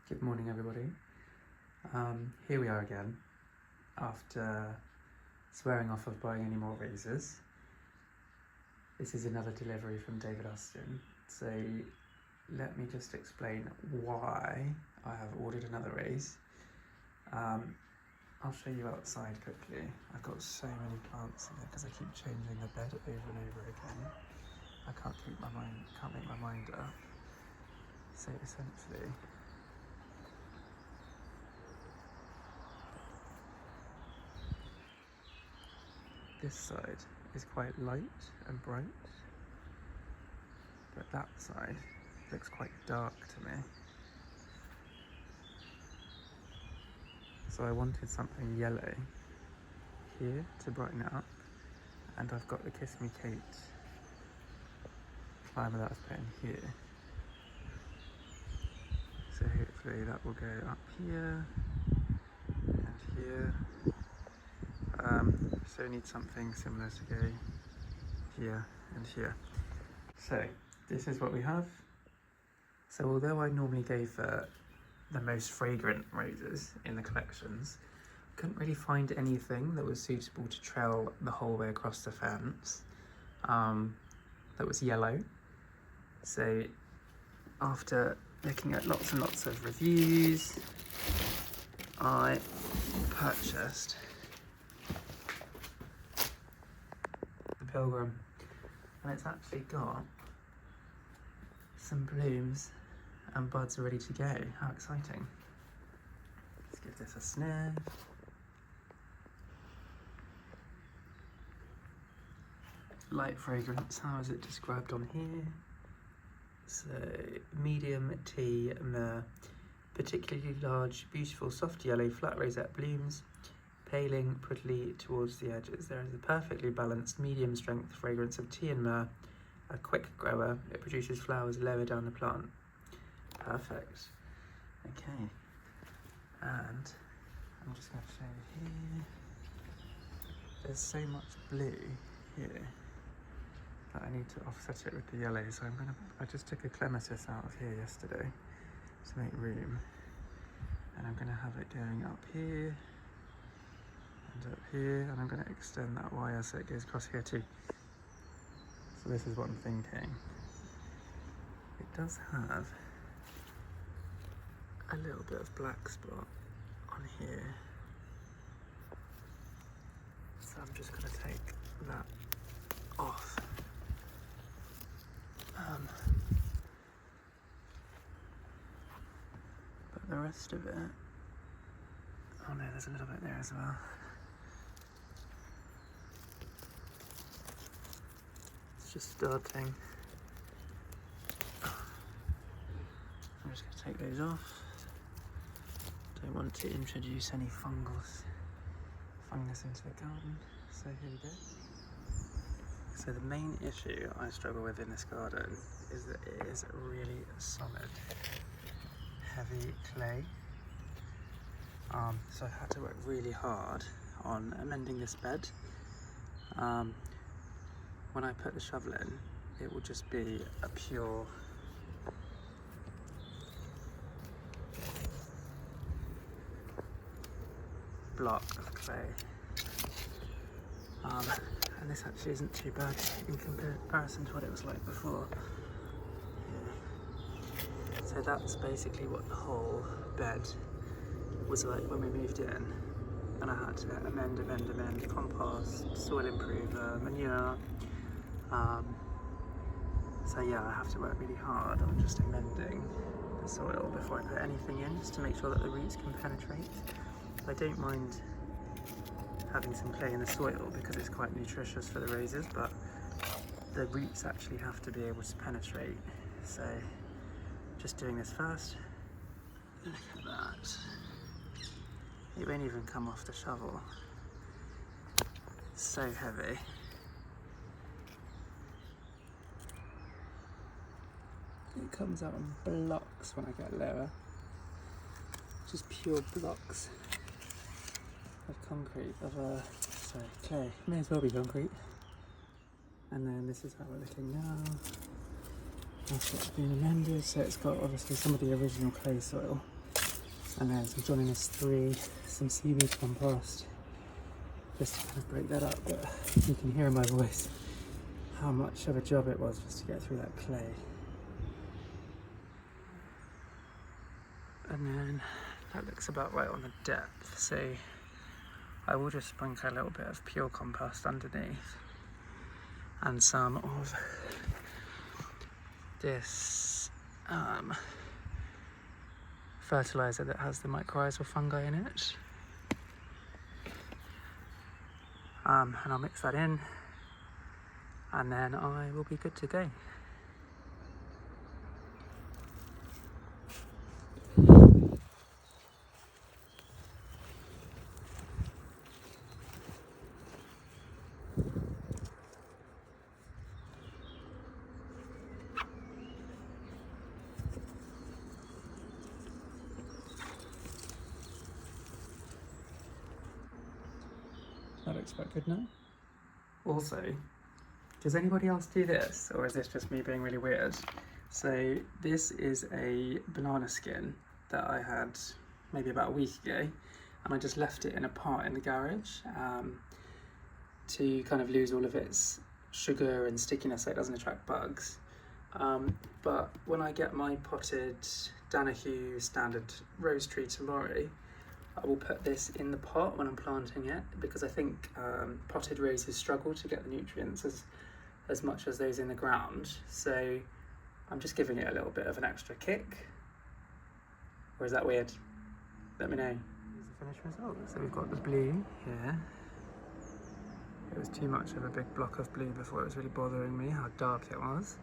Good morning, everybody. Here we are again, after swearing off of buying any more razors. This is another delivery from David Austin, so let me just explain why I have ordered another raise. I'll show you outside quickly. I've got so many plants in there because I keep changing the bed over and over again. I can't make my mind up. So essentially, this side is quite light and bright, but that side looks quite dark to me. So I wanted something yellow here to brighten it up, and I've got the Kiss Me Kate climber that I've put in here. So hopefully that will go up here and here. So I need something similar to go here and here. So this is what we have. So although I normally go for the most fragrant roses in the collections, I couldn't really find anything that was suitable to trail the whole way across the fence that was yellow. So after looking at lots and lots of reviews, I purchased the Pilgrim, and it's actually got some blooms and buds ready to go. How exciting. Let's give this a sniff. Light fragrance, how is it described on here? So, medium tea myrrh, particularly large, beautiful, soft yellow, flat rosette blooms, paling prettily towards the edges. There is a perfectly balanced medium strength fragrance of tea and myrrh, a quick grower. It produces flowers lower down the plant. Perfect. Okay, and I'm just going to show you here. There's so much blue here that I need to offset it with the yellow, so I just took a clematis out of here yesterday to make room, and I'm going to have it going up here and up here, and I'm going to extend that wire so it goes across here too. So this is what I'm thinking. It does have a little bit of black spot on here, so I'm just going to take that off. But the rest of it, oh no, there's a little bit there as well. It's just starting. I'm just going to take those off. Don't want to introduce any fungus into the garden, so here we go. So the main issue I struggle with in this garden is that it is really solid, heavy clay. So I've had to work really hard on amending this bed. When I put the shovel in, it will just be a pure block of clay. And this actually isn't too bad in comparison to what it was like before. Yeah. So that's basically what the whole bed was like when we moved in. And I had to amend, compost, soil improver, manure. So yeah, I have to work really hard on just amending the soil before I put anything in, just to make sure that the roots can penetrate. I don't mind having some clay in the soil because it's quite nutritious for the roses, but the roots actually have to be able to penetrate. So just doing this first. Look at that. It won't even come off the shovel. It's so heavy. It comes out in blocks when I get lower. Just pure blocks of concrete, clay, may as well be concrete. And then this is how we're looking now. After it's been amended, so it's got obviously some of the original clay soil, And then some Johnny Miss 3, some seaweed compost, just to kind of break that up. But you can hear in my voice how much of a job it was just to get through that clay. And then that looks about right on the depth, so I will just sprinkle a little bit of pure compost underneath and some of this fertilizer that has the mycorrhizal fungi in it. And I'll mix that in, and then I will be good to go. That looks quite good now. Also, does anybody else do this, or is this just me being really weird? So this is a banana skin that I had maybe about a week ago, and I just left it in a pot in the garage to kind of lose all of its sugar and stickiness so it doesn't attract bugs. But when I get my potted Danahue standard rose tree tomorrow, I will put this in the pot when I'm planting it, because I think potted roses struggle to get the nutrients as much as those in the ground. So I'm just giving it a little bit of an extra kick. Or is that weird? Let me know. Here's the finished result. So we've got the blue here. It was too much of a big block of blue before it was really bothering me how dark it was.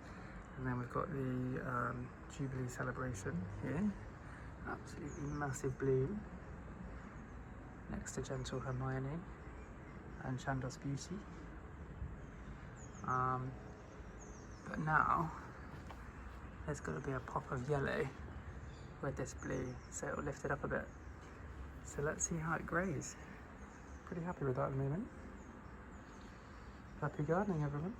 And then we've got the Jubilee celebration here. Absolutely massive blue. Next to Gentle Hermione and Chandos Beauty. But now there's got to be a pop of yellow with this blue, so it'll lift it up a bit. So let's see how it grows. Pretty happy with that at the moment. Happy gardening, everyone.